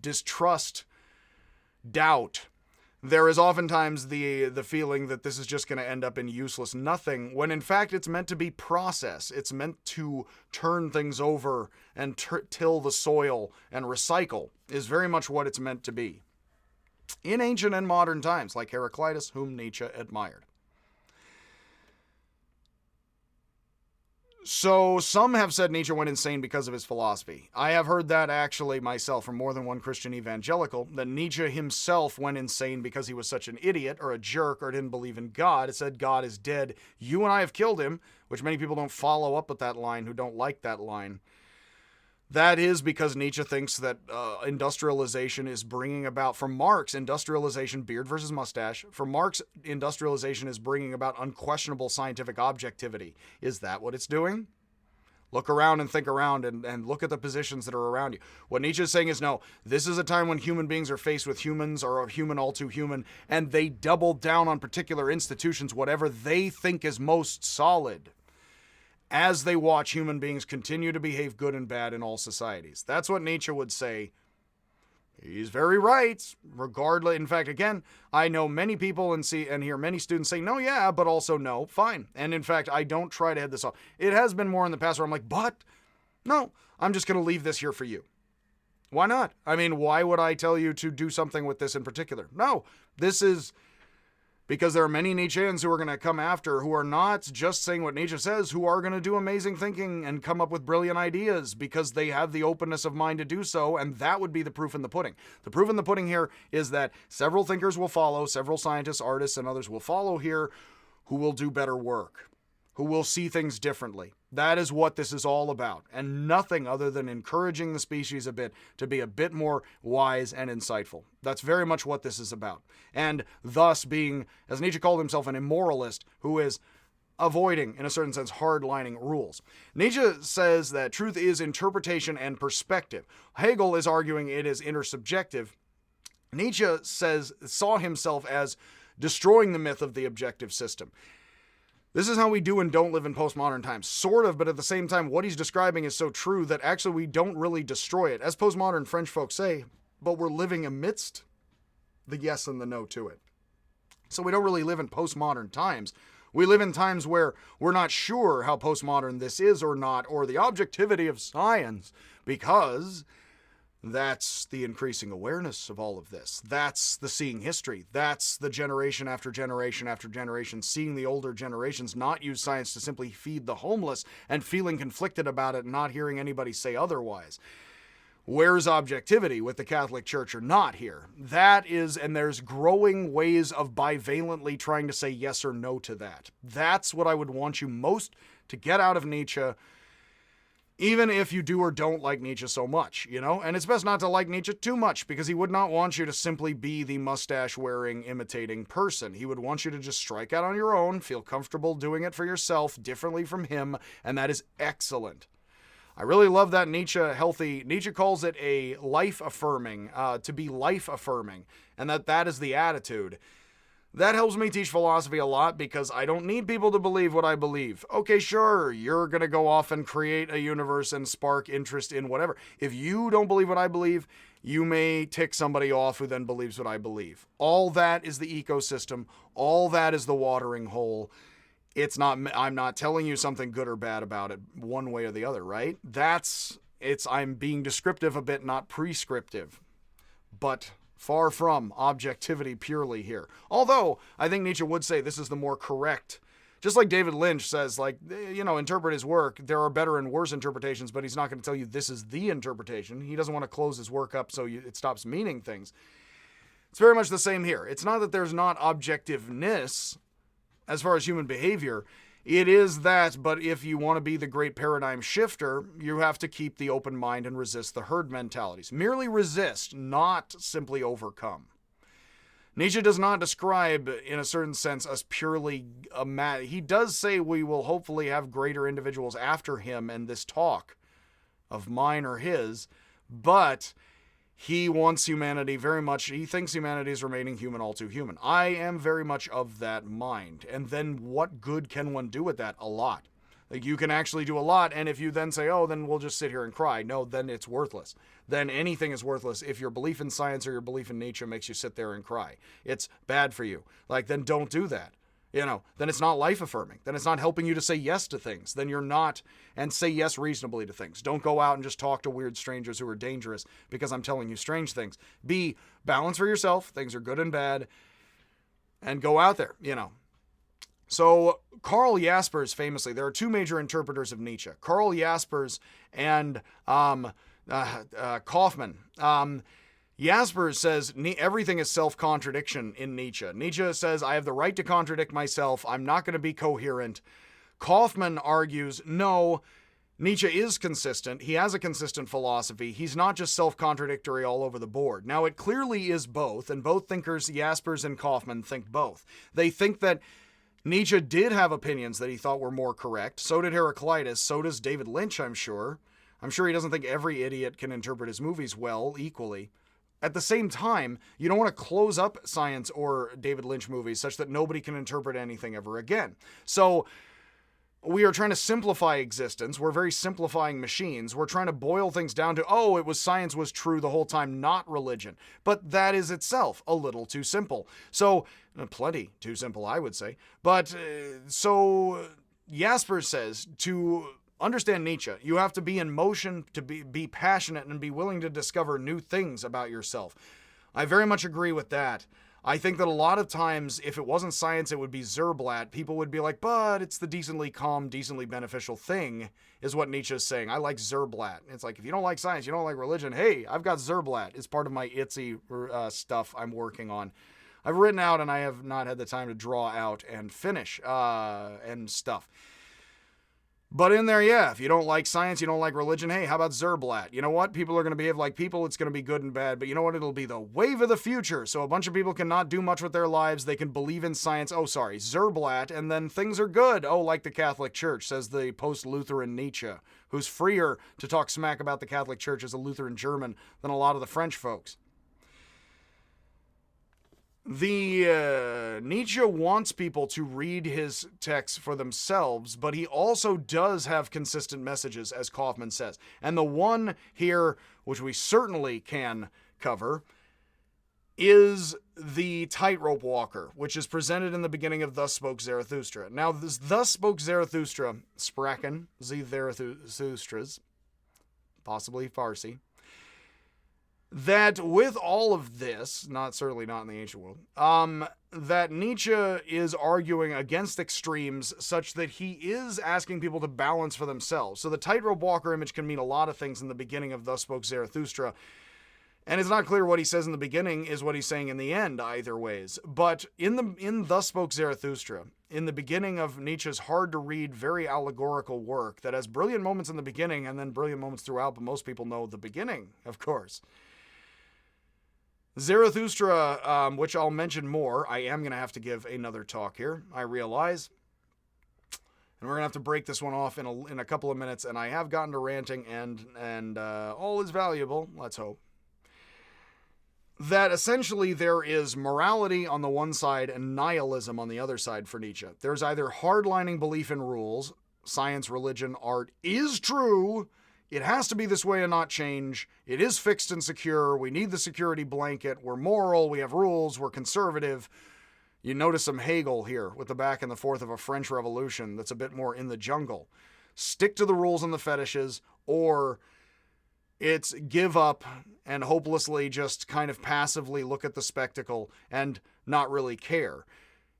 distrust, doubt, there is oftentimes the feeling that this is just going to end up in useless nothing, when in fact it's meant to be process. It's meant to turn things over and till the soil and recycle is very much what it's meant to be. In ancient and modern times, like Heraclitus, whom Nietzsche admired. So some have said Nietzsche went insane because of his philosophy. I have heard that actually myself from more than one Christian evangelical, that Nietzsche himself went insane because he was such an idiot or a jerk or didn't believe in God. It said God is dead. You and I have killed him, which many people don't follow up with that line, who don't like that line. That is because Nietzsche thinks that industrialization is bringing about, from Marx, industrialization, beard versus mustache. For Marx, industrialization is bringing about unquestionable scientific objectivity. Is that what it's doing? Look around and think around and look at the positions that are around you. What Nietzsche is saying is, no, this is a time when human beings are faced with humans or a human all too human, and they double down on particular institutions, whatever they think is most solid, as they watch human beings continue to behave good and bad in all societies. That's what Nietzsche would say. He's very right, regardless. In fact, again, I know many people and hear many students say, no, yeah, but also no, fine. And in fact, I don't try to head this off. It has been more in the past where I'm like, but, no, I'm just going to leave this here for you. Why not? I mean, why would I tell you to do something with this in particular? No, this is because there are many Nietzscheans who are going to come after who are not just saying what Nietzsche says, who are going to do amazing thinking and come up with brilliant ideas because they have the openness of mind to do so, and that would be the proof in the pudding. The proof in the pudding here is that several thinkers will follow, several scientists, artists, and others will follow here who will do better work, who will see things differently. That is what this is all about, and nothing other than encouraging the species a bit to be a bit more wise and insightful. That's very much what this is about. And thus being, as Nietzsche called himself, an immoralist who is avoiding, in a certain sense, hard-lining rules. Nietzsche says that truth is interpretation and perspective. Hegel is arguing it is intersubjective. Nietzsche saw himself as destroying the myth of the objective system. This is how we do and don't live in postmodern times. Sort of, but at the same time, what he's describing is so true that actually we don't really destroy it. As postmodern French folks say, but we're living amidst the yes and the no to it. So we don't really live in postmodern times. We live in times where we're not sure how postmodern this is or not, or the objectivity of science, because that's the increasing awareness of all of this. That's the seeing history. That's the generation after generation after generation seeing the older generations not use science to simply feed the homeless and feeling conflicted about it and not hearing anybody say otherwise. Where's objectivity with the Catholic Church or not here? That is, and there's growing ways of bivalently trying to say yes or no to that. That's what I would want you most to get out of Nietzsche, even if you do or don't like Nietzsche so much, you know? And it's best not to like Nietzsche too much, because he would not want you to simply be the mustache-wearing, imitating person. He would want you to just strike out on your own, feel comfortable doing it for yourself, differently from him, and that is excellent. I really love that Nietzsche calls it a life-affirming, to be life-affirming, and that is the attitude. That helps me teach philosophy a lot, because I don't need people to believe what I believe. Okay, sure, you're going to go off and create a universe and spark interest in whatever. If you don't believe what I believe, you may tick somebody off who then believes what I believe. All that is the ecosystem. All that is the watering hole. I'm not telling you something good or bad about it one way or the other, right? I'm being descriptive a bit, not prescriptive. But far from objectivity purely here. Although, I think Nietzsche would say this is the more correct. Just like David Lynch says, interpret his work. There are better and worse interpretations, but he's not going to tell you this is the interpretation. He doesn't want to close his work up so it stops meaning things. It's very much the same here. It's not that there's not objectiveness as far as human behavior. It is that, but if you want to be the great paradigm shifter, you have to keep the open mind and resist the herd mentalities. Merely resist, not simply overcome. Nietzsche does not describe, in a certain sense, us purely he does say we will hopefully have greater individuals after him and this talk of mine or his, but he wants humanity very much. He thinks humanity is remaining human, all too human. I am very much of that mind. And then what good can one do with that? A lot. Like, you can actually do a lot, and if you then say, oh, then we'll just sit here and cry, no, then it's worthless. Then anything is worthless if your belief in science or your belief in Nietzsche makes you sit there and cry. It's bad for you. Then don't do that. Then it's not life-affirming. Then it's not helping you to say yes to things. Then you're not, and say yes reasonably to things. Don't go out and just talk to weird strangers who are dangerous because I'm telling you strange things. Be balanced for yourself. Things are good and bad. And go out there, So Karl Jaspers, famously, there are two major interpreters of Nietzsche, Karl Jaspers and Kaufmann. Jaspers says everything is self-contradiction in Nietzsche. Nietzsche says, I have the right to contradict myself. I'm not going to be coherent. Kaufmann argues, no, Nietzsche is consistent. He has a consistent philosophy. He's not just self-contradictory all over the board. Now, it clearly is both, and both thinkers, Jaspers and Kaufmann, think both. They think that Nietzsche did have opinions that he thought were more correct. So did Heraclitus. So does David Lynch, I'm sure. I'm sure he doesn't think every idiot can interpret his movies well, equally. At the same time, you don't want to close up science or David Lynch movies such that nobody can interpret anything ever again. So we are trying to simplify existence. We're very simplifying machines. We're trying to boil things down to, science was true the whole time, not religion. But that is itself a little too simple. So, plenty too simple, I would say. But, so Jaspers says to understand Nietzsche. You have to be in motion, to be passionate, and be willing to discover new things about yourself. I very much agree with that. I think that a lot of times, if it wasn't science, it would be Zerblat. People would be like, but it's the decently calm, decently beneficial thing, is what Nietzsche is saying. I like Zerblat. It's like, if you don't like science, you don't like religion, hey, I've got Zerblat. It's part of my ITSY stuff I'm working on. I've written out, and I have not had the time to draw out and finish and stuff. But in there, yeah, if you don't like science, you don't like religion, hey, how about Zerblat? You know what? People are going to behave like people. It's going to be good and bad. But you know what? It'll be the wave of the future. So a bunch of people cannot do much with their lives. They can believe in science. Oh, sorry, Zerblat. And then things are good. Oh, like the Catholic Church, says the post-Lutheran Nietzsche, who's freer to talk smack about the Catholic Church as a Lutheran German than a lot of the French folks. Nietzsche wants people to read his texts for themselves, but he also does have consistent messages, as Kaufman says. And the one here, which we certainly can cover, is the tightrope walker, which is presented in the beginning of Thus Spoke Zarathustra. Now, this Thus Spoke Zarathustra, Sprachen, Zarathustras, possibly Farsi, that with all of this, certainly not in the ancient world, that Nietzsche is arguing against extremes such that he is asking people to balance for themselves. So the tightrope walker image can mean a lot of things in the beginning of Thus Spoke Zarathustra, and it's not clear what he says in the beginning is what he's saying in the end either ways. But in Thus Spoke Zarathustra, in the beginning of Nietzsche's hard-to-read, very allegorical work that has brilliant moments in the beginning and then brilliant moments throughout, but most people know the beginning, of course. Zarathustra, which I'll mention more. I am going to have to give another talk here, I realize. And we're going to have to break this one off in a couple of minutes. And I have gotten to ranting, and all is valuable, let's hope. That essentially there is morality on the one side and nihilism on the other side for Nietzsche. There's either hardlining belief in rules, science, religion, art is true, it has to be this way and not change. It is fixed and secure. We need the security blanket. We're moral. We have rules. We're conservative. You notice some Hegel here with the back and the forth of a French Revolution that's a bit more in the jungle. Stick to the rules and the fetishes, or it's give up and hopelessly just kind of passively look at the spectacle and not really care.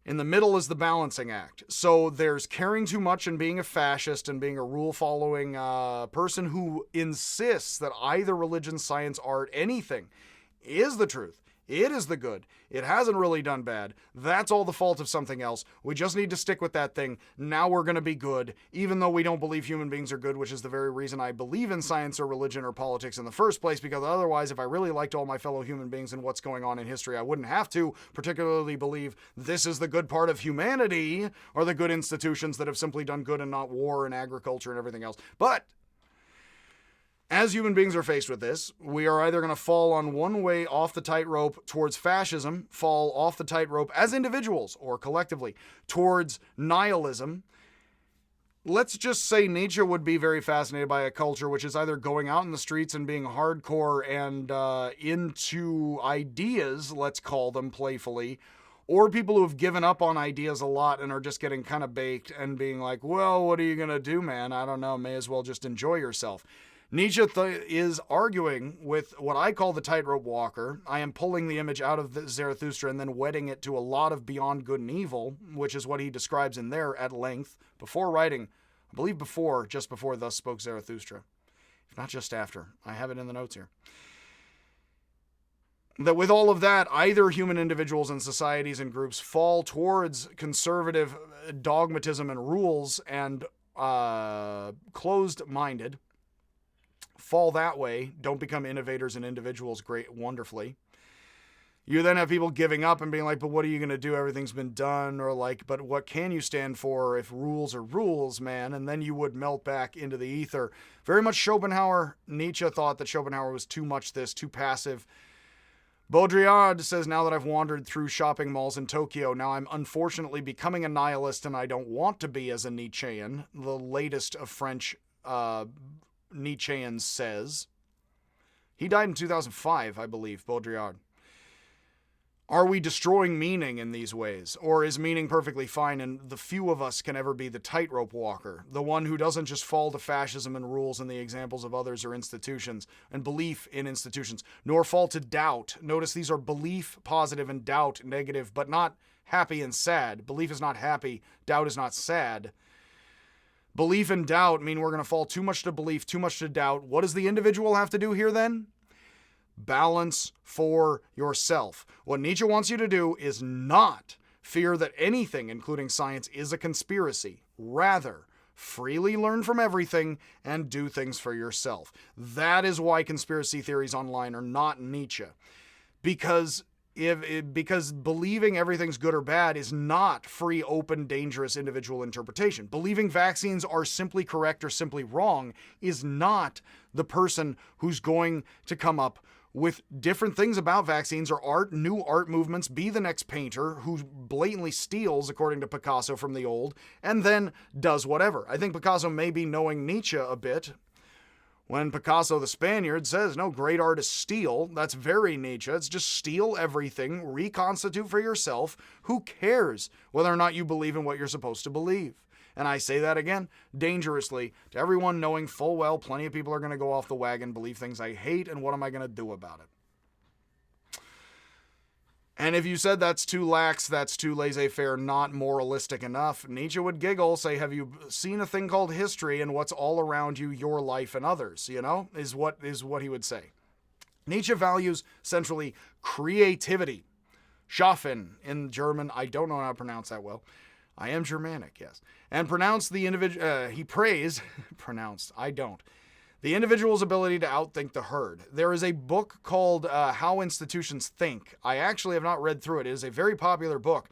In the middle is the balancing act. So there's caring too much and being a fascist and being a rule-following person who insists that either religion, science, art, anything is the truth. It is the good. It hasn't really done bad. That's all the fault of something else. We just need to stick with that thing. Now we're going to be good, even though we don't believe human beings are good, which is the very reason I believe in science or religion or politics in the first place, because otherwise, if I really liked all my fellow human beings and what's going on in history, I wouldn't have to particularly believe this is the good part of humanity or the good institutions that have simply done good and not war and agriculture and everything else. But as human beings are faced with this, we are either going to fall on one way off the tightrope towards fascism, fall off the tightrope as individuals or collectively towards nihilism. Let's just say Nietzsche would be very fascinated by a culture which is either going out in the streets and being hardcore and into ideas, let's call them playfully, or people who have given up on ideas a lot and are just getting kind of baked and being like, well, what are you going to do, man? I don't know. May as well just enjoy yourself. Nietzsche is arguing with what I call the tightrope walker. I am pulling the image out of Zarathustra and then wedding it to a lot of beyond good and evil, which is what he describes in there at length, before writing, I believe just before Thus Spoke Zarathustra. If not just after. I have it in the notes here. That with all of that, either human individuals and societies and groups fall towards conservative dogmatism and rules and closed-minded, fall that way, don't become innovators and individuals wonderfully. You then have people giving up and being like, but what are you going to do? Everything's been done. Or like, but what can you stand for if rules are rules, man? And then you would melt back into the ether. Very much Schopenhauer. Nietzsche thought that Schopenhauer was too much this, too passive. Baudrillard says, now that I've wandered through shopping malls in Tokyo, now I'm unfortunately becoming a nihilist and I don't want to be as a Nietzschean. The latest of French Nietzscheans says. He died in 2005, I believe, Baudrillard. Are we destroying meaning in these ways? Or is meaning perfectly fine and the few of us can ever be the tightrope walker, the one who doesn't just fall to fascism and rules in the examples of others or institutions and belief in institutions, nor fall to doubt. Notice these are belief positive and doubt negative, but not happy and sad. Belief is not happy, doubt is not sad. Belief and doubt mean we're going to fall too much to belief, too much to doubt. What does the individual have to do here then? Balance for yourself. What Nietzsche wants you to do is not fear that anything, including science, is a conspiracy. Rather, freely learn from everything and do things for yourself. That is why conspiracy theories online are not Nietzsche. Because believing everything's good or bad is not free, open, dangerous individual interpretation. Believing vaccines are simply correct or simply wrong is not the person who's going to come up with different things about vaccines or art, new art movements, be the next painter who blatantly steals, according to Picasso, from the old, and then does whatever. I think Picasso may be knowing Nietzsche a bit. When Picasso the Spaniard says, no, great art is steal, that's very Nietzsche. It's just steal everything, reconstitute for yourself. Who cares whether or not you believe in what you're supposed to believe? And I say that again, dangerously, to everyone knowing full well plenty of people are going to go off the wagon, believe things I hate, and what am I going to do about it? And if you said that's too lax, that's too laissez-faire, not moralistic enough, Nietzsche would giggle, say, have you seen a thing called history and what's all around you, your life and others, is what he would say. Nietzsche values centrally creativity. Schaffen in German, I don't know how to pronounce that well. I am Germanic, yes. And he praised, I don't, the individual's ability to outthink the herd. There is a book called How Institutions Think. I actually have not read through it. It is a very popular book,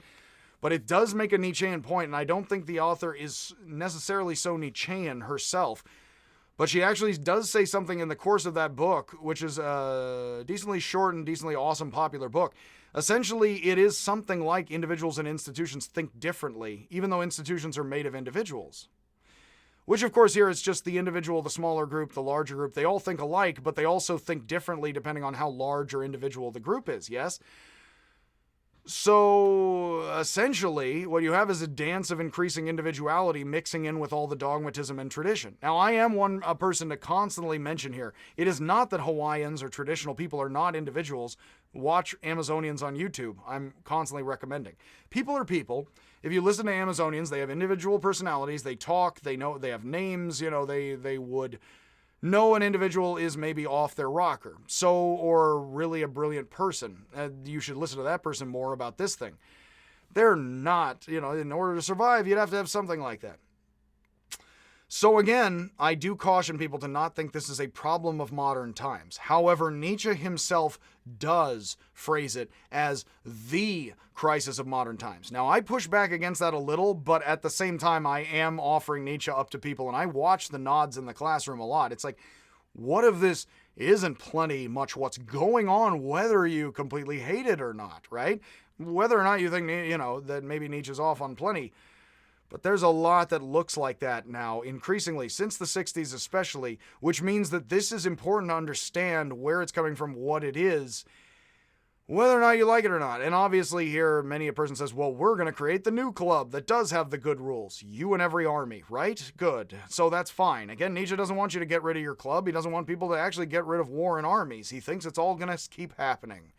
but it does make a Nietzschean point, and I don't think the author is necessarily so Nietzschean herself. But she actually does say something in the course of that book, which is a decently short and decently awesome popular book. Essentially, it is something like individuals and institutions think differently, even though institutions are made of individuals. Which, of course, here is just the individual, the smaller group, the larger group. They all think alike, but they also think differently depending on how large or individual the group is, yes? So, essentially, what you have is a dance of increasing individuality mixing in with all the dogmatism and tradition. Now, I am a person to constantly mention here. It is not that Hawaiians or traditional people are not individuals. Watch Amazonians on YouTube. I'm constantly recommending. People are people. If you listen to Amazonians, they have individual personalities. They talk. They know. They have names. They would know an individual is maybe off their rocker. So, or really a brilliant person. You should listen to that person more about this thing. They're not, in order to survive, you'd have to have something like that. So again, I do caution people to not think this is a problem of modern times. However, Nietzsche himself does phrase it as the crisis of modern times. Now, I push back against that a little, but at the same time, I am offering Nietzsche up to people, and I watch the nods in the classroom a lot. It's like, what if this isn't plenty much what's going on, whether you completely hate it or not, right? Whether or not you think, that maybe Nietzsche's off on plenty. But there's a lot that looks like that now, increasingly, since the 60s especially, which means that this is important to understand where it's coming from, what it is, whether or not you like it or not. And obviously here, many a person says, well, we're going to create the new club that does have the good rules. You and every army, right? Good. So that's fine. Again, Nietzsche doesn't want you to get rid of your club. He doesn't want people to actually get rid of war and armies. He thinks it's all going to keep happening.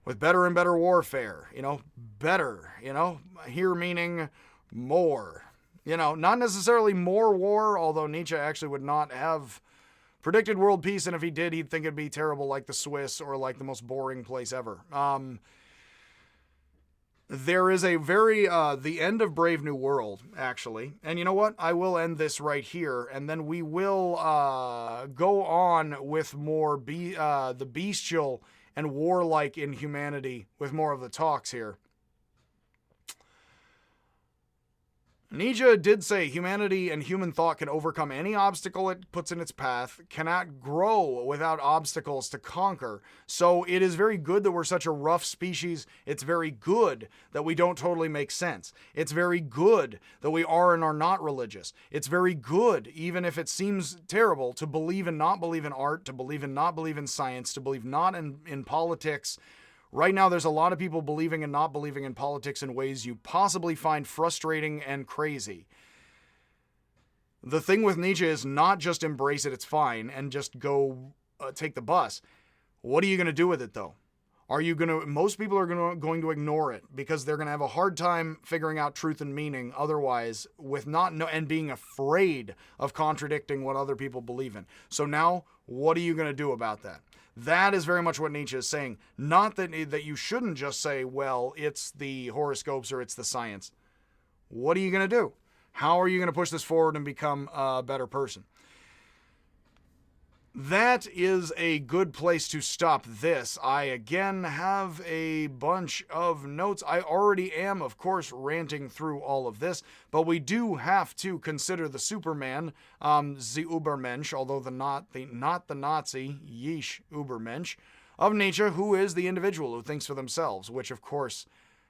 With better and better warfare, better, here meaning more, not necessarily more war, although Nietzsche actually would not have predicted world peace, and if he did, he'd think it'd be terrible like the Swiss or like the most boring place ever. There is a very, the end of Brave New World, actually, and you know what? I will end this right here, and then we will go on with more the bestial and warlike inhumanity with more of the talks here. Nietzsche did say humanity and human thought can overcome any obstacle it puts in its path, cannot grow without obstacles to conquer. So it is very good that we're such a rough species. It's very good that we don't totally make sense. It's very good that we are and are not religious. It's very good, even if it seems terrible, to believe and not believe in art, to believe and not believe in science, to believe not in politics, Right now, there's a lot of people believing and not believing in politics in ways you possibly find frustrating and crazy. The thing with Nietzsche is not just embrace it, it's fine, and just go take the bus. What are you going to do with it, though? Most people are going to ignore it because they're going to have a hard time figuring out truth and meaning otherwise and being afraid of contradicting what other people believe in. So now, what are you going to do about that? That is very much what Nietzsche is saying. Not that you shouldn't just say, well, it's the horoscopes or it's the science. What are you going to do? How are you going to push this forward and become a better person? That is a good place to stop this. I, again, have a bunch of notes. I already am, of course, ranting through all of this, but we do have to consider the Superman, the Übermensch, although not the Nazi, yeesh, Übermensch, of Nietzsche, who is the individual who thinks for themselves, which, of course,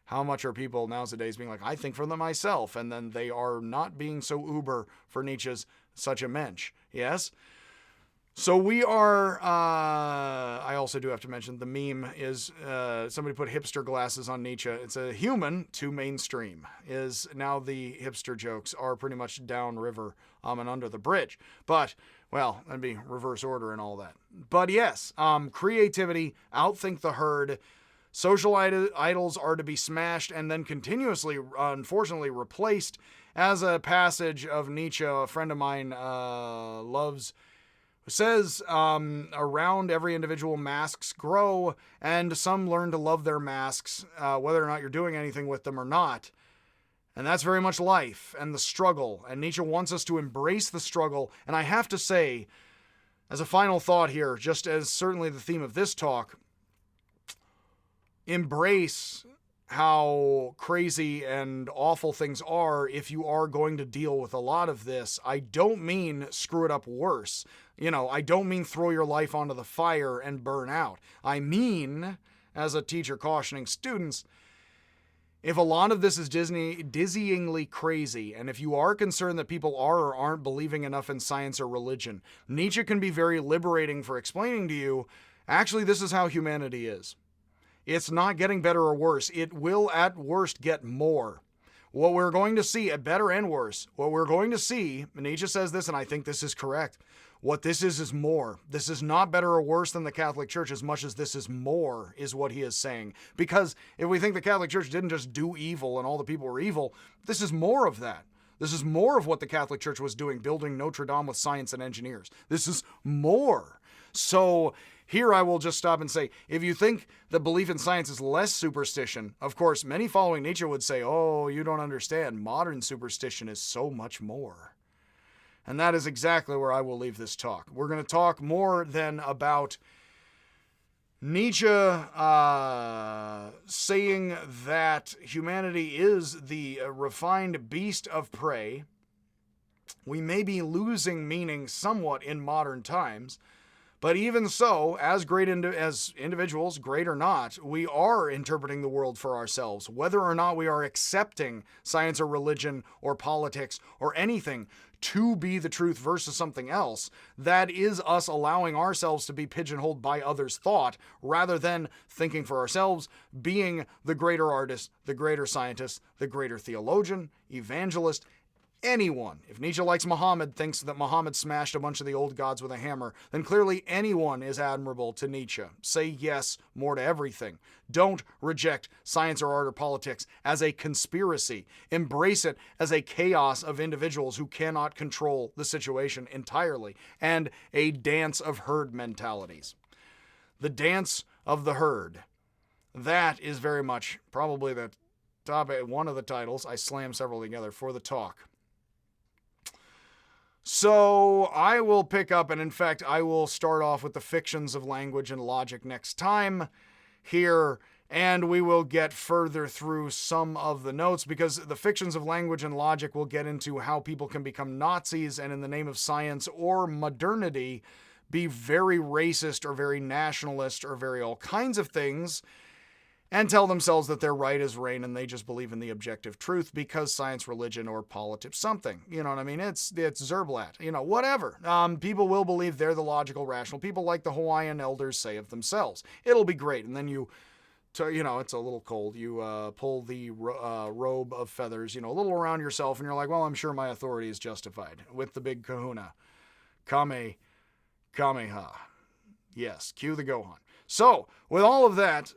how much are people nowadays being like, I think for them myself, and then they are not being so uber for Nietzsche's such a mensch, yes? So we are, I also do have to mention, the meme is, somebody put hipster glasses on Nietzsche. It's a human to mainstream, is now the hipster jokes are pretty much downriver and under the bridge. But, well, that'd be reverse order and all that. But yes, creativity, outthink the herd. Social idols are to be smashed and then continuously, unfortunately, replaced. As a passage of Nietzsche, a friend of mine says, around every individual masks grow, and some learn to love their masks, whether or not you're doing anything with them or not. And that's very much life and the struggle. And Nietzsche wants us to embrace the struggle. And I have to say, as a final thought here, just as certainly the theme of this talk, embrace how crazy and awful things are if you are going to deal with a lot of this. I don't mean screw it up worse. I don't mean throw your life onto the fire and burn out. I mean, as a teacher cautioning students, if a lot of this is dizzyingly crazy, and if you are concerned that people are or aren't believing enough in science or religion, Nietzsche can be very liberating for explaining to you, actually, this is how humanity is. It's not getting better or worse. It will, at worst, get more. What we're going to see, at better and worse, what we're going to see, Nietzsche says this, and I think this is correct, what this is more. This is not better or worse than the Catholic Church as much as this is more, is what he is saying. Because if we think the Catholic Church didn't just do evil and all the people were evil, this is more of that. This is more of what the Catholic Church was doing, building Notre Dame with science and engineers. This is more. So here I will just stop and say, if you think that belief in science is less superstition, of course, many following Nietzsche would say, oh, you don't understand. Modern superstition is so much more. And that is exactly where I will leave this talk. We're going to talk more then about Nietzsche saying that humanity is the refined beast of prey. We may be losing meaning somewhat in modern times, but even so, as individuals, great or not, we are interpreting the world for ourselves, whether or not we are accepting science or religion or politics or anything to be the truth versus something else. That is us allowing ourselves to be pigeonholed by others' thought rather than thinking for ourselves, being the greater artist, the greater scientist, the greater theologian, evangelist, anyone. If Nietzsche likes Muhammad, thinks that Muhammad smashed a bunch of the old gods with a hammer, then clearly anyone is admirable to Nietzsche. Say yes more to everything. Don't reject science or art or politics as a conspiracy. Embrace it as a chaos of individuals who cannot control the situation entirely, and a dance of herd mentalities. The dance of the herd. That is very much probably the topic, one of the titles. I slammed several together for the talk. So I will pick up, and in fact, I will start off with the fictions of language and logic next time here, and we will get further through some of the notes, because the fictions of language and logic will get into how people can become Nazis and in the name of science or modernity be very racist or very nationalist or very all kinds of things, and tell themselves that they're right as rain and they just believe in the objective truth because science, religion, or politics, something. You know what I mean? It's Zerblat, whatever. People will believe they're the logical, rational people like the Hawaiian elders say of themselves. It'll be great. And then you it's a little cold. You pull the robe of feathers, a little around yourself, and you're like, well, I'm sure my authority is justified. With the big kahuna. Kamehameha. Yes, cue the Gohan. So, with all of that,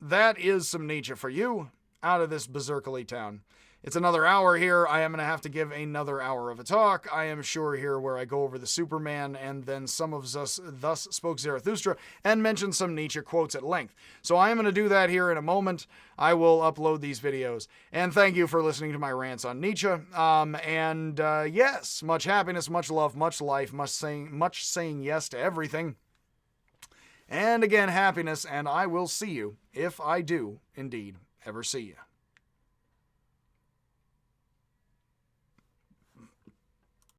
that is some Nietzsche for you out of this berserkly town. It's another hour here. I am going to have to give another hour of a talk, I am sure, here where I go over the Superman and then some of us thus spoke Zarathustra and mention some Nietzsche quotes at length. So I am going to do that here in a moment. I will upload these videos. And thank you for listening to my rants on Nietzsche. Yes, much happiness, much love, much life, much saying yes to everything. And again, happiness, and I will see you, if I do indeed ever see you.